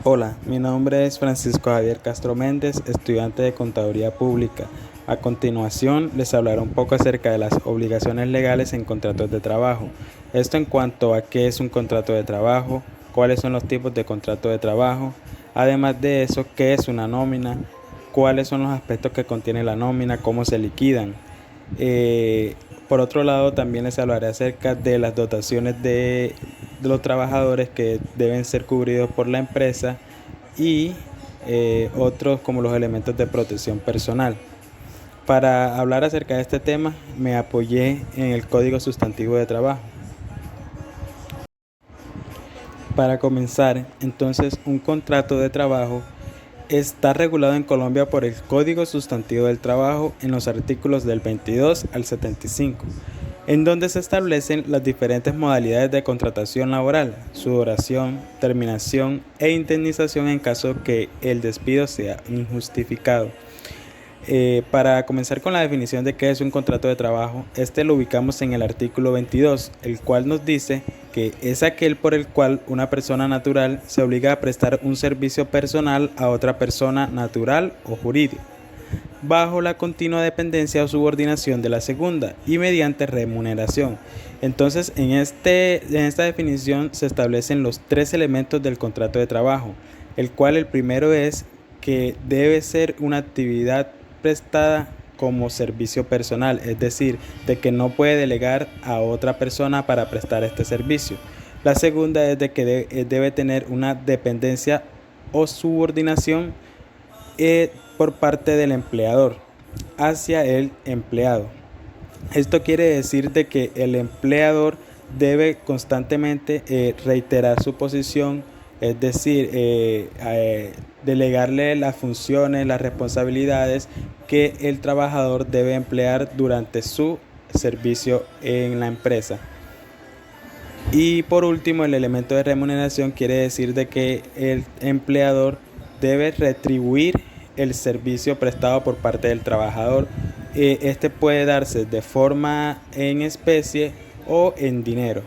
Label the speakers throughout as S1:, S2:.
S1: Hola, mi nombre es Francisco Javier Castro Méndez, estudiante de Contaduría Pública. A continuación, les hablaré un poco acerca de las obligaciones legales en contratos de trabajo. Esto en cuanto a qué es un contrato de trabajo, cuáles son los tipos de contrato de trabajo, además de eso, qué es una nómina, cuáles son los aspectos que contiene la nómina, cómo se liquidan. Eh, por otro lado, también les hablaré acerca de las dotaciones de los trabajadores que deben ser cubridos por la empresa y otros como los elementos de protección personal. Para hablar acerca de este tema, me apoyé en el Código Sustantivo de Trabajo. Para comenzar, entonces, un contrato de trabajo está regulado en Colombia por el Código Sustantivo del Trabajo en los artículos del 22 al 75, en donde se establecen las diferentes modalidades de contratación laboral, su duración, terminación e indemnización en caso que el despido sea injustificado. Para comenzar con la definición de qué es un contrato de trabajo, este lo ubicamos en el artículo 22, el cual nos dice que es aquel por el cual una persona natural se obliga a prestar un servicio personal a otra persona natural o jurídica, bajo la continua dependencia o subordinación de la segunda y mediante remuneración. Entonces, en esta definición se establecen los tres elementos del contrato de trabajo, el cual el primero es que debe ser una actividad prestada como servicio personal, es decir, de que no puede delegar a otra persona para prestar este servicio. La segunda es de que debe tener una dependencia o subordinación por parte del empleador hacia el empleado. Esto quiere decir de que el empleador debe constantemente reiterar su posición, es decir, delegarle las funciones, las responsabilidades que el trabajador debe emplear durante su servicio en la empresa. Y por último, el elemento de remuneración quiere decir de que el empleador debe retribuir el servicio prestado por parte del trabajador. Este puede darse de forma en especie o en dinero.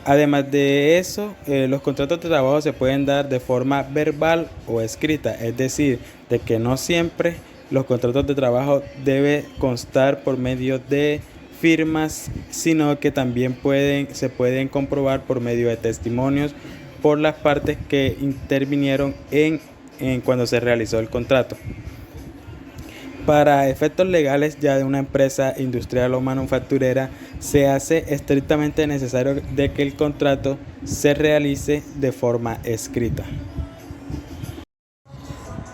S1: Además de eso, los contratos de trabajo se pueden dar de forma verbal o escrita, es decir, de que no siempre los contratos de trabajo deben constar por medio de firmas, sino que también se pueden comprobar por medio de testimonios por las partes que intervinieron en cuando se realizó el contrato. Para efectos legales ya de una empresa industrial o manufacturera, se hace estrictamente necesario de que el contrato se realice de forma escrita.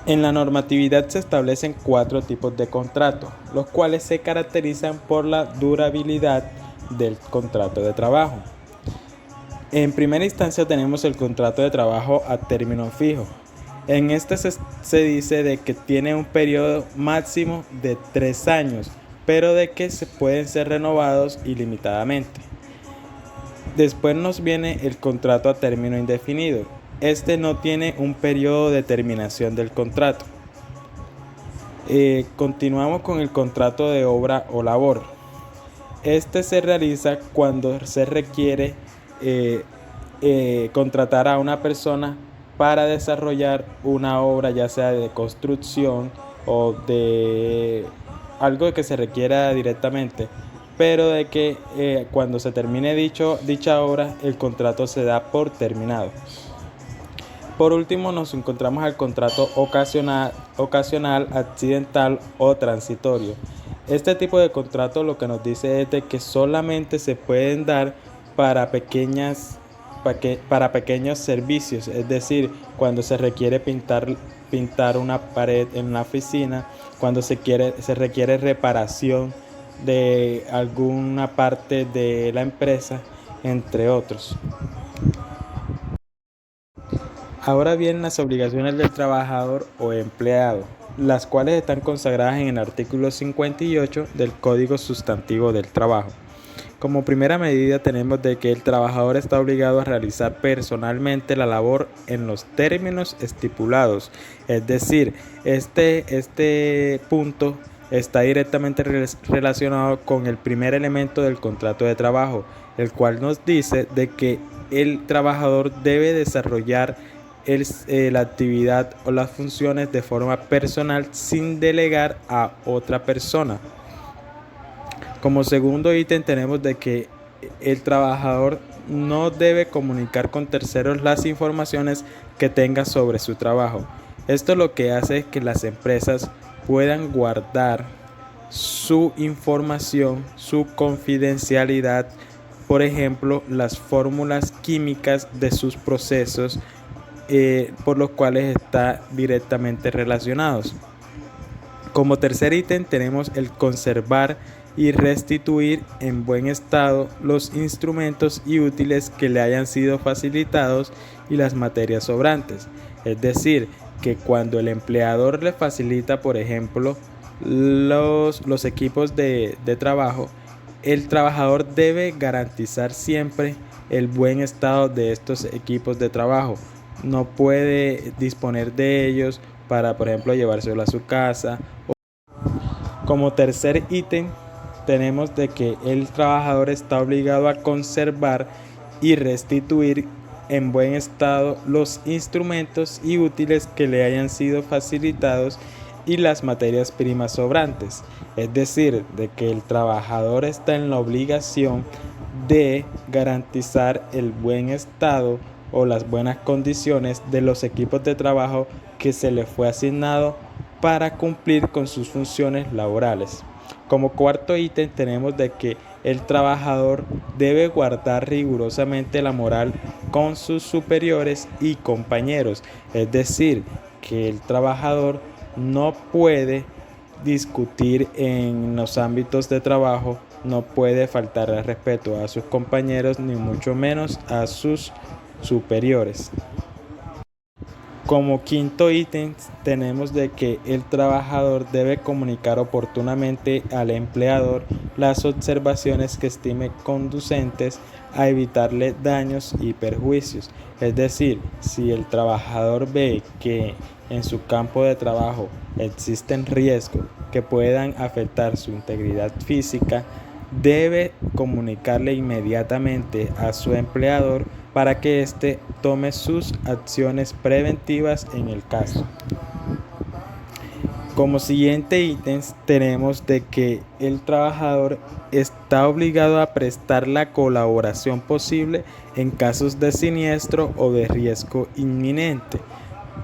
S1: En la normatividad se establecen 4 tipos de contrato, los cuales se caracterizan por la durabilidad del contrato de trabajo. En primera instancia tenemos el contrato de trabajo a término fijo. En este se dice de que tiene un periodo máximo de 3 años, pero de que se pueden ser renovados ilimitadamente. Después nos viene el contrato a término indefinido. Este no tiene un periodo de terminación del contrato. Continuamos con el contrato de obra o labor. Este se realiza cuando se requiere contratar a una persona para desarrollar una obra, ya sea de construcción o de algo que se requiera directamente, pero de que cuando se termine dicha obra, el contrato se da por terminado. Por último, nos encontramos al contrato ocasional, accidental o transitorio. Este tipo de contrato lo que nos dice es de que solamente se pueden dar para pequeños servicios, es decir, cuando se requiere pintar una pared en una oficina, cuando se requiere reparación de alguna parte de la empresa, entre otros. Ahora vienen las obligaciones del trabajador o empleado, las cuales están consagradas en el artículo 58 del Código Sustantivo del Trabajo. Como primera medida tenemos de que el trabajador está obligado a realizar personalmente la labor en los términos estipulados. Es decir, este punto está directamente relacionado con el primer elemento del contrato de trabajo, el cual nos dice de que el trabajador debe desarrollar la actividad o las funciones de forma personal sin delegar a otra persona. Como segundo ítem tenemos de que el trabajador no debe comunicar con terceros las informaciones que tenga sobre su trabajo. Esto lo que hace es que las empresas puedan guardar su información, su confidencialidad, por ejemplo, las fórmulas químicas de sus procesos por los cuales está directamente relacionados. Como tercer ítem tenemos el conservar y restituir en buen estado los instrumentos y útiles que le hayan sido facilitados y las materias sobrantes. Es decir, que cuando el empleador le facilita, por ejemplo, los equipos de trabajo, el trabajador debe garantizar siempre el buen estado de estos equipos de trabajo. No puede disponer de ellos para, por ejemplo, llevárselo a su casa. Como tercer ítem, tenemos de que el trabajador está obligado a conservar y restituir en buen estado los instrumentos y útiles que le hayan sido facilitados y las materias primas sobrantes. Es decir, de que el trabajador está en la obligación de garantizar el buen estado o las buenas condiciones de los equipos de trabajo que se le fue asignado para cumplir con sus funciones laborales. Como cuarto ítem tenemos de que el trabajador debe guardar rigurosamente la moral con sus superiores y compañeros, es decir, que el trabajador no puede discutir en los ámbitos de trabajo, no puede faltar al respeto a sus compañeros ni mucho menos a sus superiores. Como quinto ítem tenemos de que el trabajador debe comunicar oportunamente al empleador las observaciones que estime conducentes a evitarle daños y perjuicios. Es decir, si el trabajador ve que en su campo de trabajo existen riesgos que puedan afectar su integridad física, debe comunicarle inmediatamente a su empleador para que éste tome sus acciones preventivas en el caso. Como siguiente ítem tenemos de que el trabajador está obligado a prestar la colaboración posible en casos de siniestro o de riesgo inminente,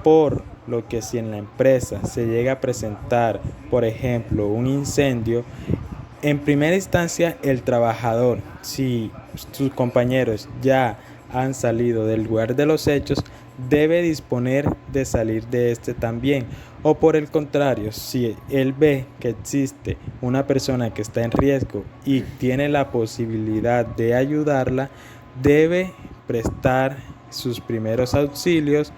S1: por lo que si en la empresa se llega a presentar, por ejemplo, un incendio, en primera instancia el trabajador, si sus compañeros ya han salido del lugar de los hechos, debe disponer de salir de este también. O por el contrario, si él ve que existe una persona que está en riesgo y tiene la posibilidad de ayudarla, debe prestar sus primeros auxilios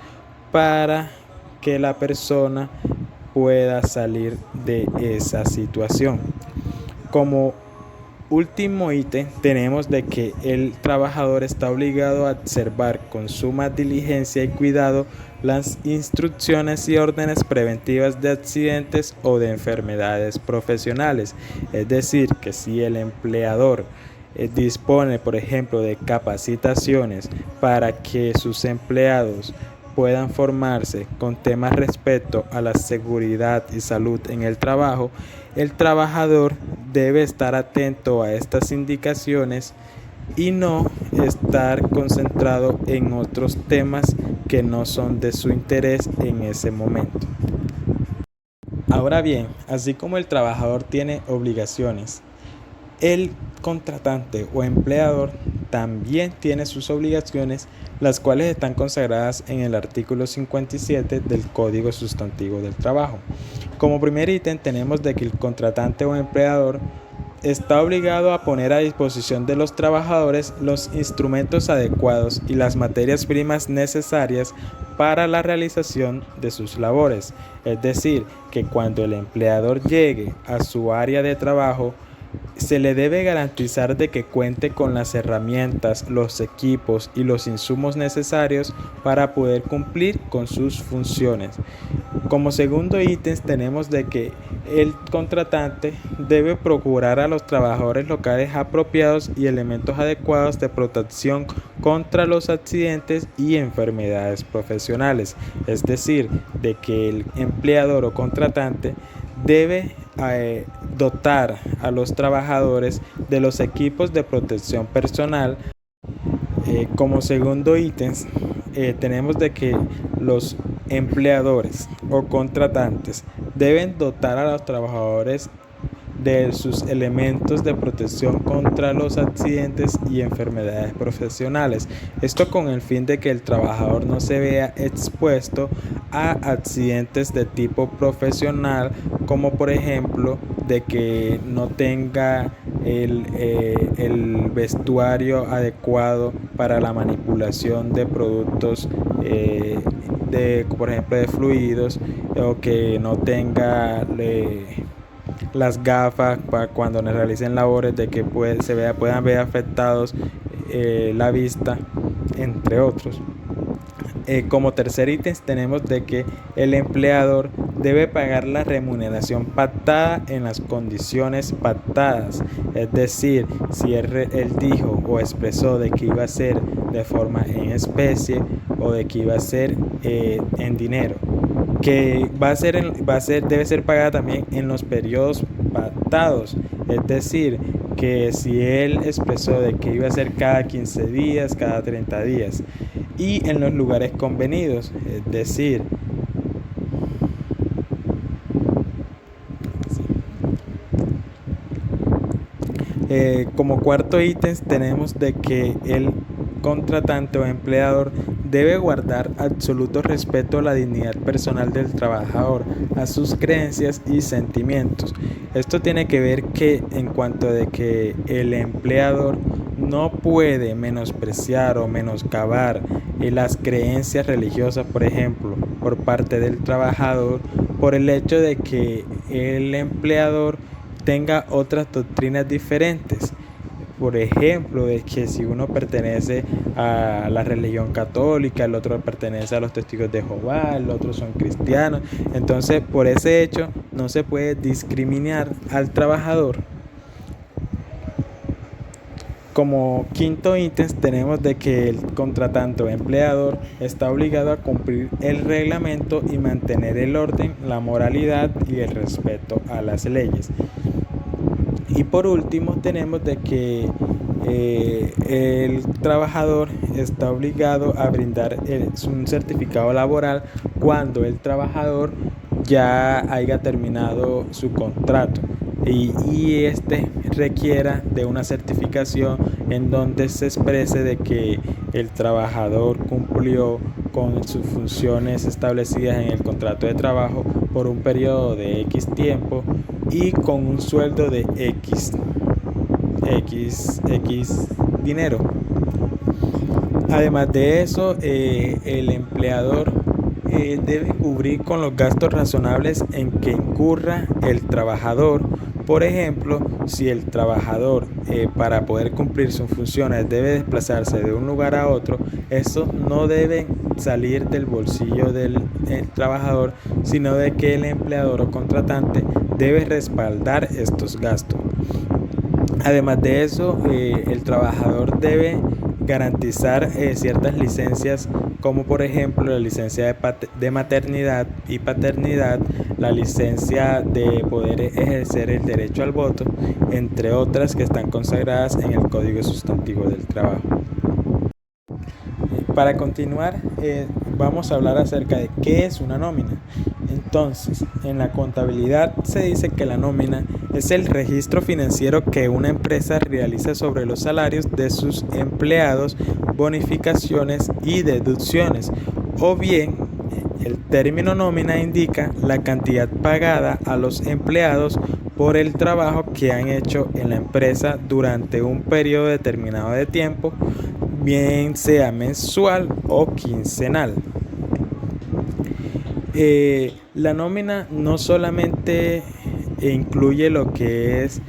S1: para que la persona pueda salir de esa situación. Como último ítem tenemos de que el trabajador está obligado a observar con suma diligencia y cuidado las instrucciones y órdenes preventivas de accidentes o de enfermedades profesionales. Es decir, que si el empleador dispone, por ejemplo, de capacitaciones para que sus empleados puedan formarse con temas respecto a la seguridad y salud en el trabajo, el trabajador debe estar atento a estas indicaciones y no estar concentrado en otros temas que no son de su interés en ese momento. Ahora bien, así como el trabajador tiene obligaciones, el contratante o empleador también tiene sus obligaciones, las cuales están consagradas en el artículo 57 del Código Sustantivo del Trabajo. Como primer ítem tenemos de que el contratante o empleador está obligado a poner a disposición de los trabajadores los instrumentos adecuados y las materias primas necesarias para la realización de sus labores. Es decir, que cuando el empleador llegue a su área de trabajo, se le debe garantizar de que cuente con las herramientas, los equipos y los insumos necesarios para poder cumplir con sus funciones. Como segundo ítem tenemos de que el contratante debe procurar a los trabajadores locales apropiados y elementos adecuados de protección contra los accidentes y enfermedades profesionales. Es decir, de que el empleador o contratante debe dotar a los trabajadores de los equipos de protección personal. Como segundo ítem, tenemos de que los empleadores o contratantes deben dotar a los trabajadores de sus elementos de protección contra los accidentes y enfermedades profesionales. Esto con el fin de que el trabajador no se vea expuesto a accidentes de tipo profesional, como por ejemplo de que no tenga el vestuario adecuado para la manipulación de productos, por ejemplo de fluidos, o que no tenga las gafas para cuando realicen labores, de que puedan ver afectados la vista, entre otros. Como tercer ítem tenemos de que el empleador debe pagar la remuneración pactada en las condiciones pactadas. Es decir, si él dijo o expresó de que iba a ser de forma en especie o de que iba a ser en dinero, que debe ser pagada también en los periodos pactados. Es decir, que si él expresó de que iba a ser cada 15 días, cada 30 días, y en los lugares convenidos, es decir, como cuarto ítem tenemos de que el contratante o empleador debe guardar absoluto respeto a la dignidad personal del trabajador, a sus creencias y sentimientos. Esto tiene que ver que en cuanto de que el empleador no puede menospreciar o menoscabar las creencias religiosas, por ejemplo, por parte del trabajador, por el hecho de que el empleador tenga otras doctrinas diferentes. Por ejemplo, de que si uno pertenece a la religión católica, el otro pertenece a los testigos de Jehová, el otro son cristianos. Entonces, por ese hecho, no se puede discriminar al trabajador. Como quinto ítem tenemos de que el contratante o empleador está obligado a cumplir el reglamento y mantener el orden, la moralidad y el respeto a las leyes. Y por último tenemos de que el trabajador está obligado a brindar un certificado laboral cuando el trabajador ya haya terminado su contrato y este requiera de una certificación en donde se exprese de que el trabajador cumplió con sus funciones establecidas en el contrato de trabajo por un periodo de X tiempo y con un sueldo de X dinero. Además de eso, el empleador debe cubrir con los gastos razonables en que incurra el trabajador. Por ejemplo, si el trabajador para poder cumplir sus funciones debe desplazarse de un lugar a otro, eso no debe salir del bolsillo del trabajador, sino de que el empleador o contratante debe respaldar estos gastos. Además de eso, el trabajador debe garantizar ciertas licencias, como por ejemplo la licencia de maternidad y paternidad, la licencia de poder ejercer el derecho al voto, entre otras que están consagradas en el Código Sustantivo del Trabajo. Para continuar, vamos a hablar acerca de qué es una nómina. Entonces, en la contabilidad se dice que la nómina es el registro financiero que una empresa realiza sobre los salarios de sus empleados, bonificaciones y deducciones. O bien, el término nómina indica la cantidad pagada a los empleados por el trabajo que han hecho en la empresa durante un periodo determinado de tiempo, bien sea mensual o quincenal. La nómina no solamente incluye lo que es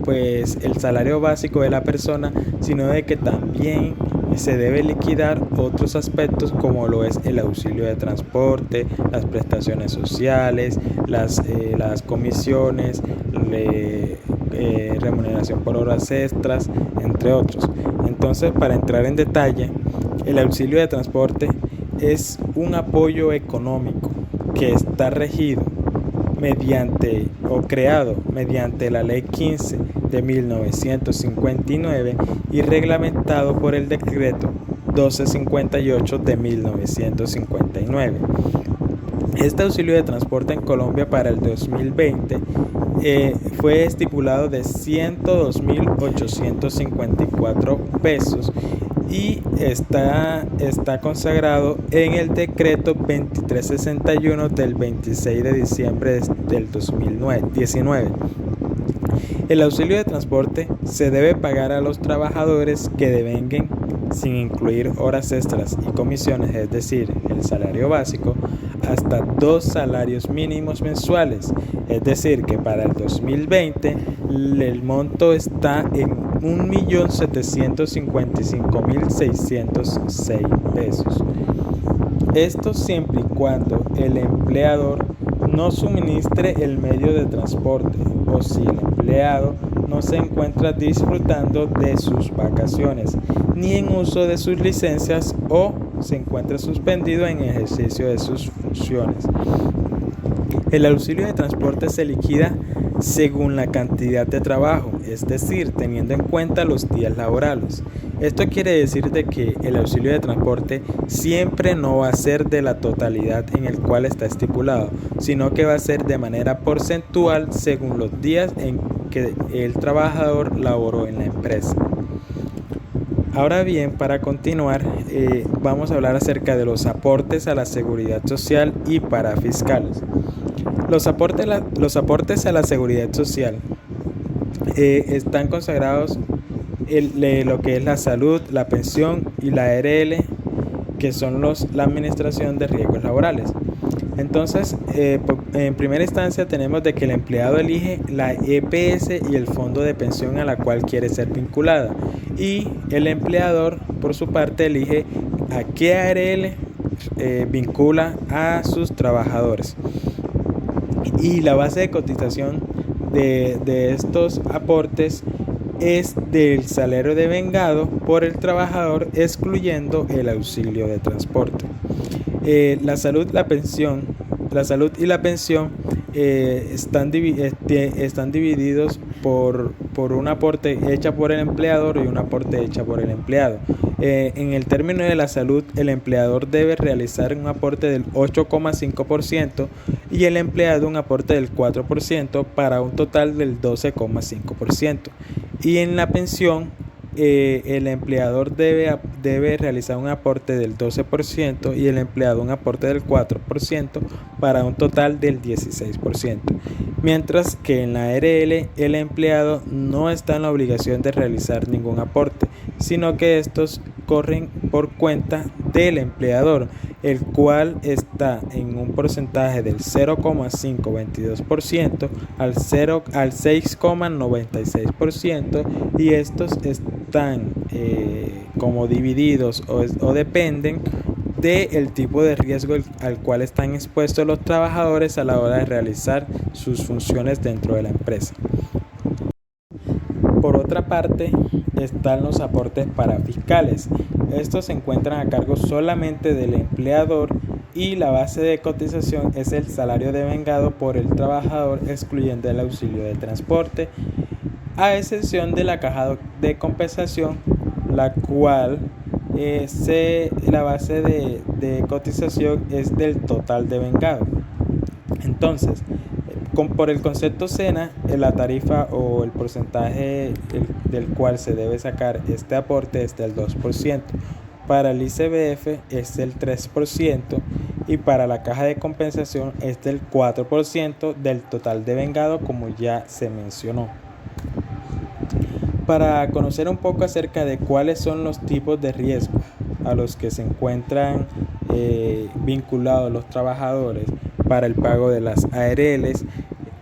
S1: pues el salario básico de la persona, sino de que también se debe liquidar otros aspectos como lo es el auxilio de transporte, las prestaciones sociales, las comisiones, remuneración por horas extras, entre otros. Entonces, para entrar en detalle, el auxilio de transporte es un apoyo económico que está regido mediante o creado mediante la Ley 15 de 1959 y reglamentado por el Decreto 1258 de 1959. Este auxilio de transporte en Colombia para el 2020 fue estipulado de 102.854 pesos y está consagrado en el decreto 2361 del 26 de diciembre del 2019. El auxilio de transporte se debe pagar a los trabajadores que devenguen sin incluir horas extras y comisiones, es decir, el salario básico, hasta 2 salarios mínimos mensuales, es decir, que para el 2020 el monto está en 1.755.606 pesos. Esto siempre y cuando el empleador no suministre el medio de transporte o si el empleado no se encuentra disfrutando de sus vacaciones ni en uso de sus licencias o se encuentra suspendido en ejercicio de sus funciones. El auxilio de transporte se liquida según la cantidad de trabajo, es decir, teniendo en cuenta los días laborales. Esto quiere decir de que el auxilio de transporte siempre no va a ser de la totalidad en el cual está estipulado, sino que va a ser de manera porcentual según los días en que el trabajador laboró en la empresa. Ahora bien, para continuar, vamos a hablar acerca de los aportes a la seguridad social y parafiscales. Los aportes a la seguridad social están consagrados lo que es la salud, la pensión y la ARL, que son la administración de riesgos laborales. Entonces, en primera instancia tenemos de que el empleado elige la EPS y el fondo de pensión a la cual quiere ser vinculada y el empleador por su parte elige a qué ARL vincula a sus trabajadores. Y la base de cotización de estos aportes es del salario devengado por el trabajador, excluyendo el auxilio de transporte. La salud y la pensión están divididos por un aporte hecha por el empleador y un aporte hecha por el empleado. En el término de la salud, el empleador debe realizar un aporte del 8,5% y el empleado un aporte del 4% para un total del 12,5%. Y en la pensión, el empleador debe realizar un aporte del 12% y el empleado un aporte del 4% para un total del 16%. Mientras que en la ARL el empleado no está en la obligación de realizar ningún aporte, sino que estos corren por cuenta del empleador, el cual está en un porcentaje del 0,522% al 6,96% y estos están como divididos o dependen del tipo de riesgo al cual están expuestos los trabajadores a la hora de realizar sus funciones dentro de la empresa. Por otra parte, están los aportes parafiscales. Estos se encuentran a cargo solamente del empleador y la base de cotización es el salario devengado por el trabajador, excluyendo el auxilio de transporte, a excepción de la caja de compensación, la cual la base de cotización es del total devengado. Entonces, por el concepto SENA, la tarifa o el porcentaje del cual se debe sacar este aporte es del 2%. Para el ICBF es del 3% y para la caja de compensación es del 4% del total devengado, como ya se mencionó. Para conocer un poco acerca de cuáles son los tipos de riesgo a los que se encuentran vinculados los trabajadores para el pago de las ARLs,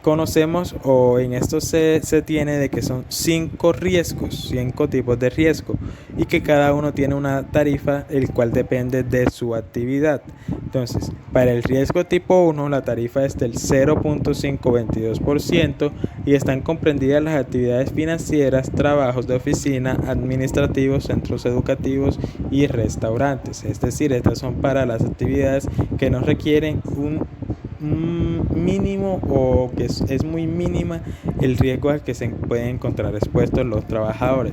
S1: conocemos o en esto se tiene de que son 5 riesgos, 5 tipos de riesgo y que cada uno tiene una tarifa el cual depende de su actividad. Entonces, para el riesgo tipo 1 la tarifa es del 0.522% y están comprendidas las actividades financieras, trabajos de oficina, administrativos, centros educativos y restaurantes. Es decir, estas son para las actividades que no requieren un mínimo o que es muy mínima el riesgo al que se pueden encontrar expuestos los trabajadores.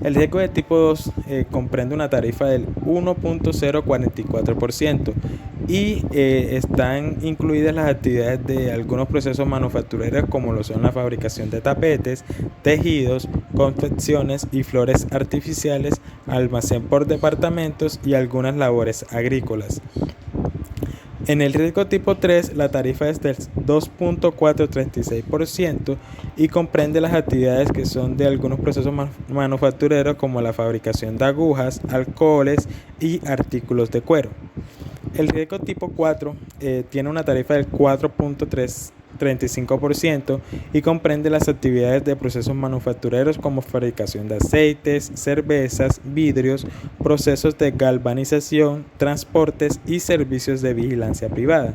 S1: El riesgo de tipo 2 comprende una tarifa del 1.044% y están incluidas las actividades de algunos procesos manufactureros como lo son la fabricación de tapetes, tejidos, confecciones y flores artificiales, almacén por departamentos y algunas labores agrícolas. En el riesgo tipo 3, la tarifa es del 2.436% y comprende las actividades que son de algunos procesos manufactureros como la fabricación de agujas, alcoholes y artículos de cuero. El riesgo tipo 4 tiene una tarifa del 4.35% y comprende las actividades de procesos manufactureros como fabricación de aceites, cervezas, vidrios, procesos de galvanización, transportes y servicios de vigilancia privada.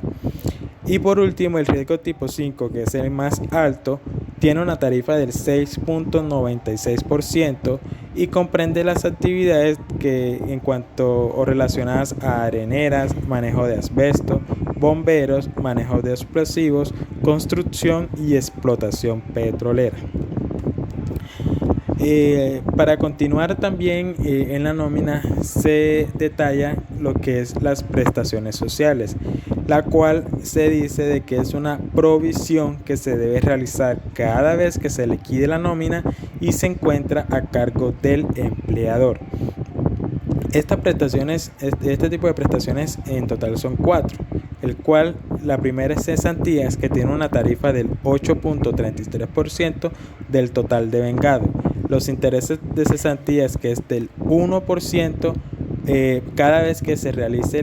S1: Y por último, el riesgo tipo 5, que es el más alto, tiene una tarifa del 6.96% y comprende las actividades que en cuanto o relacionadas a areneras, manejo de asbesto, bomberos, manejo de explosivos, construcción y explotación petrolera. Para continuar también en la nómina se detalla lo que es las prestaciones sociales, la cual se dice de que es una provisión que se debe realizar cada vez que se liquide la nómina y se encuentra a cargo del empleador. Este tipo de prestaciones en total son 4, el cual la primera es cesantías, que tiene una tarifa del 8.33% del total de vengado. Los intereses de cesantías, que es del 1%, cada vez que se realice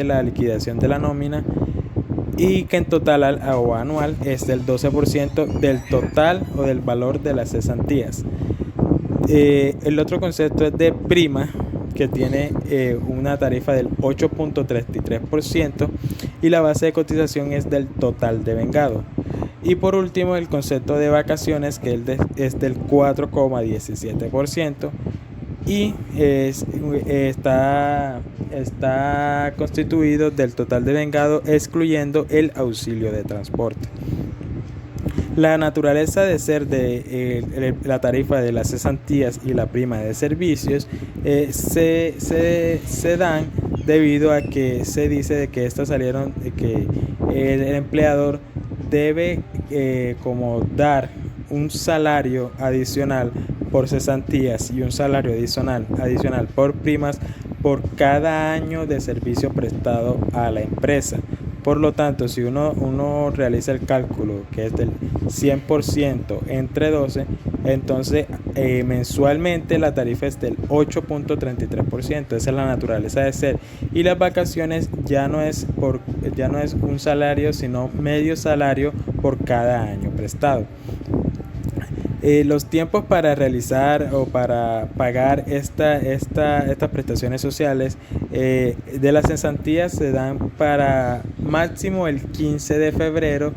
S1: la liquidación de la nómina, y que en total o anual es del 12% del total o del valor de las cesantías. El otro concepto es de prima, que tiene una tarifa del 8.33% y la base de cotización es del total de vengado. Y por último, el concepto de vacaciones, que es del 4.17% y está constituido del total de vengado excluyendo el auxilio de transporte. La naturaleza de ser de la tarifa de las cesantías y la prima de servicios se dan debido a que se dice de que estas salieron de que el empleador debe como dar un salario adicional por cesantías y un salario adicional por primas por cada año de servicio prestado a la empresa. Por lo tanto, si uno realiza el cálculo que es del 100% entre 12, entonces mensualmente la tarifa es del 8.33%. Esa es la naturaleza de ser. Y las vacaciones ya no es un salario, sino medio salario por cada año prestado. Los tiempos para realizar o para pagar estas prestaciones sociales de las cesantías se dan para máximo el 15 de febrero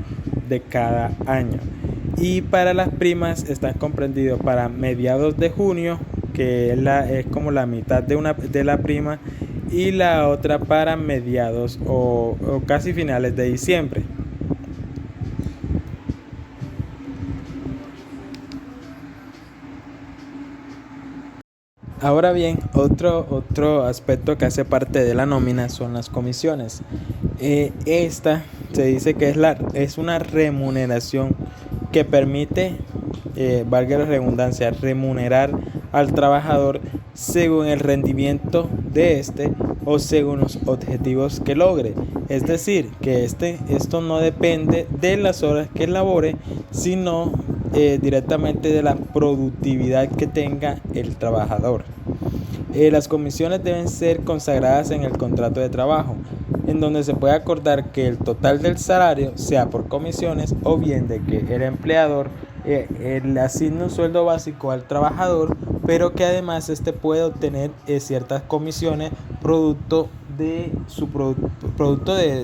S1: de cada año. Y para las primas están comprendidos para mediados de junio, que es como la mitad de la prima, y la otra para mediados o casi finales de diciembre. Ahora bien, otro aspecto que hace parte de la nómina son las comisiones. Esta se dice que es una remuneración que permite, valga la redundancia, remunerar al trabajador según el rendimiento de este o según los objetivos que logre. Es decir, que esto no depende de las horas que labore, sino directamente de la productividad que tenga el trabajador. Las comisiones deben ser consagradas en el contrato de trabajo, en donde se puede acordar que el total del salario sea por comisiones o bien de que el empleador le asigne un sueldo básico al trabajador, pero que además puede obtener ciertas comisiones producto de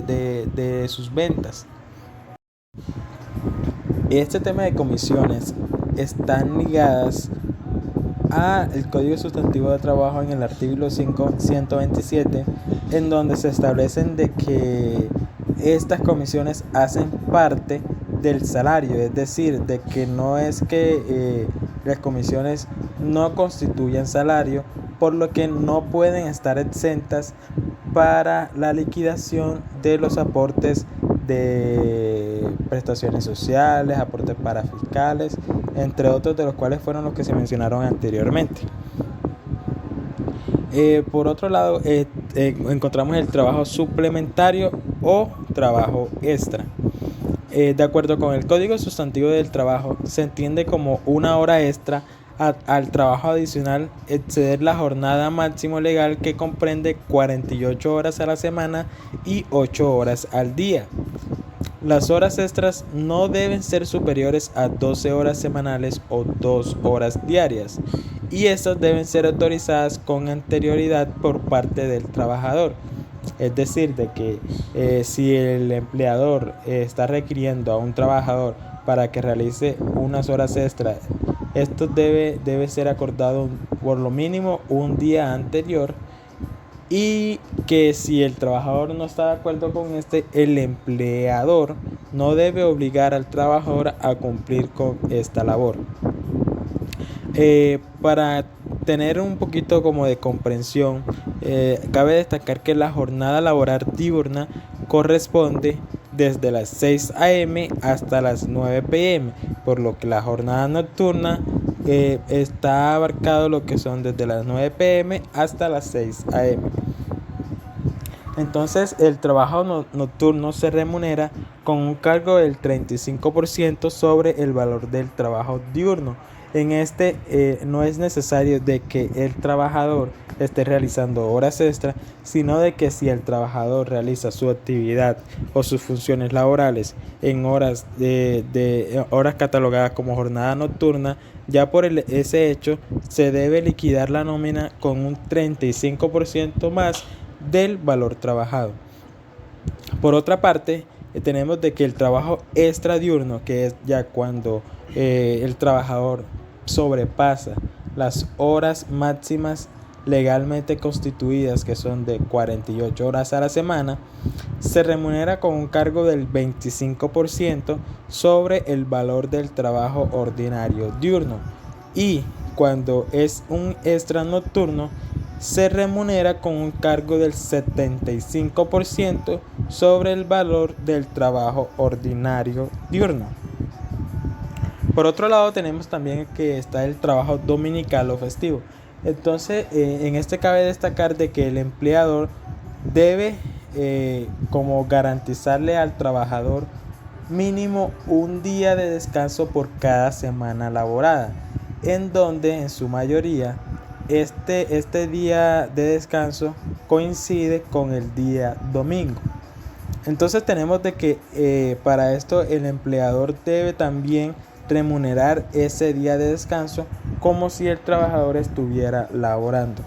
S1: de sus ventas. Este tema de comisiones están ligadas al Código Sustantivo de Trabajo en el artículo 127, en donde se establecen de que estas comisiones hacen parte del salario, es decir, de que no es que las comisiones no constituyan salario, por lo que no pueden estar exentas para la liquidación de los aportes de prestaciones sociales, aportes parafiscales, entre otros de los cuales fueron los que se mencionaron anteriormente. Por otro lado, encontramos el trabajo suplementario o trabajo extra. De acuerdo con el Código Sustantivo del Trabajo, se entiende como una hora extra al trabajo adicional exceder la jornada máximo legal, que comprende 48 horas a la semana y 8 horas al día. Las horas extras no deben ser superiores a 12 horas semanales o 2 horas diarias, y estas deben ser autorizadas con anterioridad por parte del trabajador. Es decir, de que si el empleador está requiriendo a un trabajador para que realice unas horas extras, esto debe ser acordado por lo mínimo un día anterior, y que si el trabajador no está de acuerdo con el empleador no debe obligar al trabajador a cumplir con esta labor. Para tener un poquito como de comprensión, cabe destacar que la jornada laboral diurna corresponde desde las 6 a.m. hasta las 9 p.m., por lo que la jornada nocturna está abarcado lo que son desde las 9 p.m. hasta las 6 a.m. Entonces, el trabajo nocturno se remunera con un cargo del 35% sobre el valor del trabajo diurno. En no es necesario de que el trabajador esté realizando horas extras, sino de que si el trabajador realiza su actividad o sus funciones laborales en horas horas catalogadas como jornada nocturna, ya por ese hecho se debe liquidar la nómina con un 35% más del valor trabajado. Por otra parte, tenemos de que el trabajo extradiurno, que es ya cuando el trabajador sobrepasa las horas máximas legalmente constituidas, que son de 48 horas a la semana, se remunera con un cargo del 25% sobre el valor del trabajo ordinario diurno, y cuando es un extra nocturno se remunera con un cargo del 75% sobre el valor del trabajo ordinario diurno. Por otro lado, tenemos también que está el trabajo dominical o festivo. Entonces, en cabe destacar de que el empleador debe como garantizarle al trabajador mínimo un día de descanso por cada semana laborada, en donde en su mayoría este día de descanso coincide con el día domingo. Entonces tenemos de que para esto el empleador debe también remunerar ese día de descanso como si el trabajador estuviera laborando.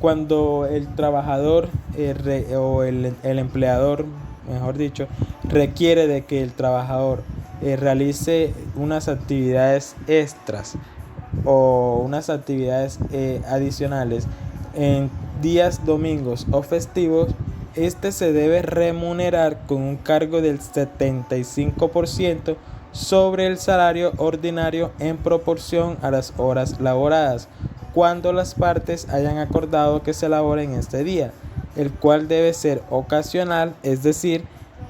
S1: Cuando el trabajador o el empleador, mejor dicho, requiere de que el trabajador realice unas actividades extras o unas actividades adicionales en días domingos o festivos, se debe remunerar con un cargo del 75% sobre el salario ordinario en proporción a las horas laboradas, cuando las partes hayan acordado que se labore en este día, el cual debe ser ocasional, es decir,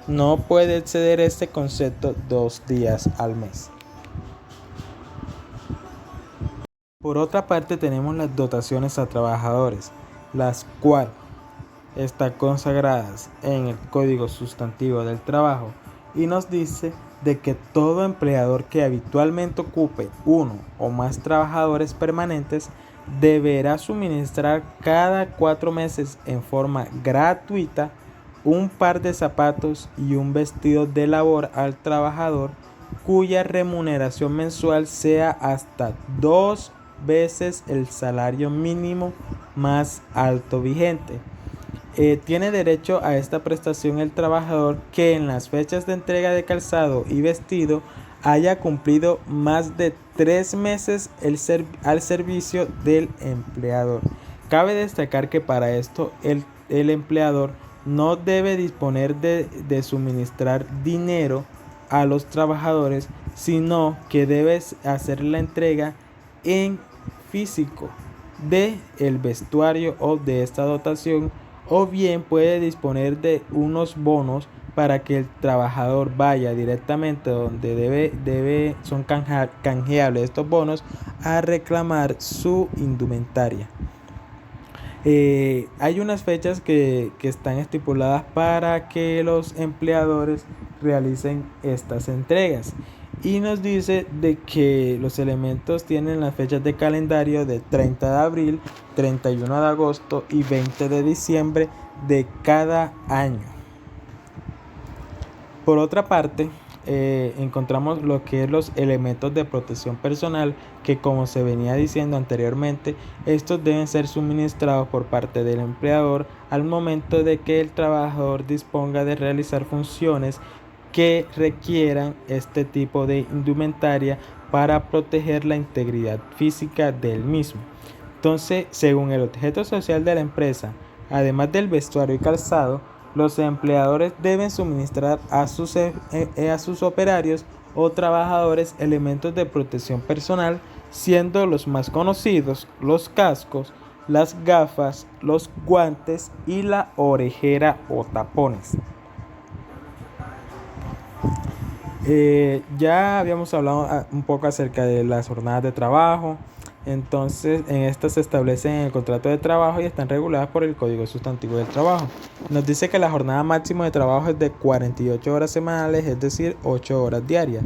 S1: no puede exceder este concepto 2 días al mes. Por otra parte, tenemos las dotaciones a trabajadores, las cuales están consagradas en el Código Sustantivo del Trabajo, y nos dice de que todo empleador que habitualmente ocupe uno o más trabajadores permanentes deberá suministrar cada 4 meses en forma gratuita un par de zapatos y un vestido de labor al trabajador cuya remuneración mensual sea hasta 2 veces el salario mínimo más alto vigente. Tiene derecho a esta prestación el trabajador que en las fechas de entrega de calzado y vestido haya cumplido más de 3 meses al servicio del empleador. Cabe destacar que para esto el empleador no debe disponer de suministrar dinero a los trabajadores, sino que debe hacer la entrega en físico de el vestuario o de esta dotación, o bien puede disponer de unos bonos para que el trabajador vaya directamente donde son canjeables estos bonos a reclamar su indumentaria. Hay unas fechas que están estipuladas para que los empleadores realicen estas entregas y nos dice de que los elementos tienen las fechas de calendario de 30 de abril, 31 de agosto y 20 de diciembre de cada año. Por otra parte, encontramos lo que es los elementos de protección personal, que como se venía diciendo anteriormente, estos deben ser suministrados por parte del empleador al momento de que el trabajador disponga de realizar funciones que requieran este tipo de indumentaria para proteger la integridad física del mismo. Entonces, según el objeto social de la empresa, además del vestuario y calzado, los empleadores deben suministrar a sus operarios o trabajadores elementos de protección personal, siendo los más conocidos los cascos, las gafas, los guantes y la orejera o tapones. Ya habíamos hablado un poco acerca de las jornadas de trabajo. Entonces, en estas se establecen en el contrato de trabajo y están reguladas por el Código Sustantivo del Trabajo. Nos dice que la jornada máxima de trabajo es de 48 horas semanales, es decir, 8 horas diarias.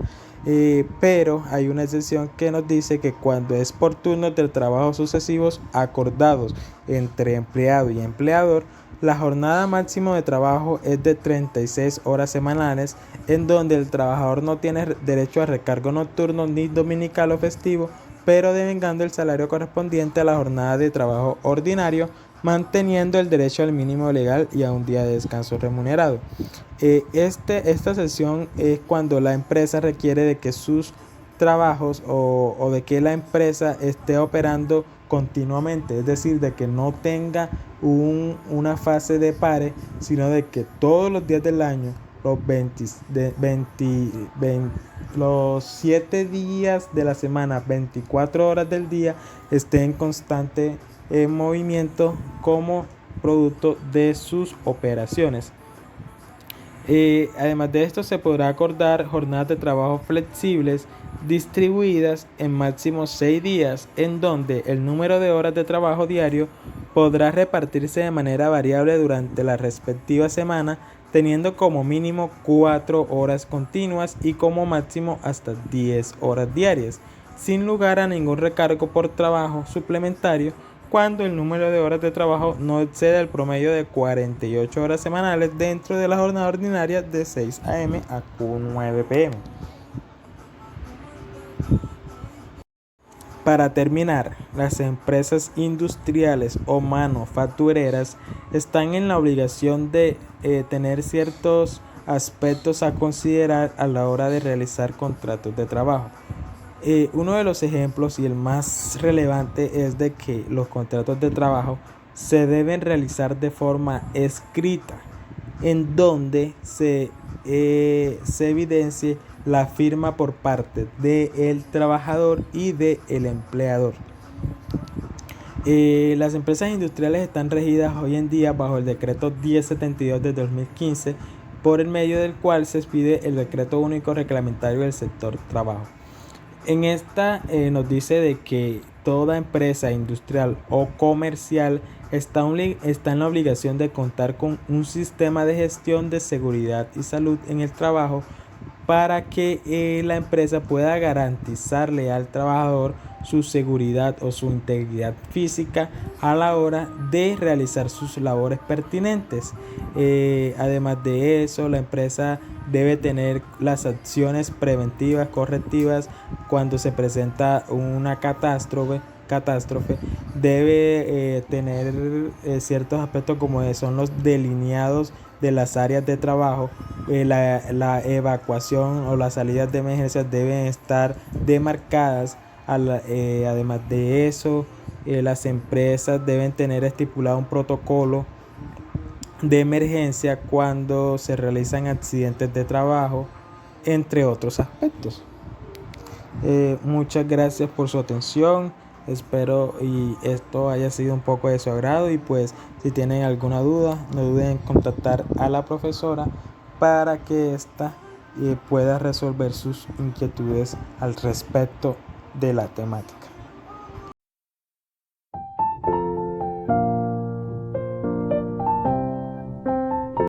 S1: Pero hay una excepción que nos dice que cuando es por turnos de trabajo sucesivos acordados entre empleado y empleador, la jornada máxima de trabajo es de 36 horas semanales, en donde el trabajador no tiene derecho a recargo nocturno ni dominical o festivo, pero devengando el salario correspondiente a la jornada de trabajo ordinario, manteniendo el derecho al mínimo legal y a un día de descanso remunerado. Esta sesión es cuando la empresa requiere de que sus trabajos o de que la empresa esté operando continuamente, es decir, de que no tenga una fase de pare, sino de que todos los días del año, los 7 días de la semana, 24 horas del día, estén en constante movimiento como producto de sus operaciones. Además de esto, se podrá acordar jornadas de trabajo flexibles distribuidas en máximo 6 días, en donde el número de horas de trabajo diario podrá repartirse de manera variable durante la respectiva semana, teniendo como mínimo 4 horas continuas y como máximo hasta 10 horas diarias, sin lugar a ningún recargo por trabajo suplementario cuando el número de horas de trabajo no excede el promedio de 48 horas semanales dentro de la jornada ordinaria de 6 a.m. a 9 p.m. Para terminar, las empresas industriales o manufactureras están en la obligación de tener ciertos aspectos a considerar a la hora de realizar contratos de trabajo. Uno de los ejemplos y el más relevante es de que los contratos de trabajo se deben realizar de forma escrita, en donde se evidencie la firma por parte del trabajador y del empleador. Las empresas industriales están regidas hoy en día bajo el decreto 1072 de 2015, por el medio del cual se expide el decreto único reglamentario del sector trabajo. En esta nos dice de que toda empresa industrial o comercial está en la obligación de contar con un sistema de gestión de seguridad y salud en el trabajo para que la empresa pueda garantizarle al trabajador su seguridad o su integridad física a la hora de realizar sus labores pertinentes. Además de eso, la empresa debe tener las acciones preventivas, correctivas cuando se presenta una catástrofe. Debe tener ciertos aspectos como son los delineados de las áreas de trabajo. La evacuación o las salidas de emergencia deben estar demarcadas. Además de eso, las empresas deben tener estipulado un protocolo de emergencia cuando se realizan accidentes de trabajo, entre otros aspectos. Muchas gracias por su atención. Espero y esto haya sido un poco de su agrado, y pues si tienen alguna duda, no duden en contactar a la profesora para que ésta pueda resolver sus inquietudes al respecto de la temática.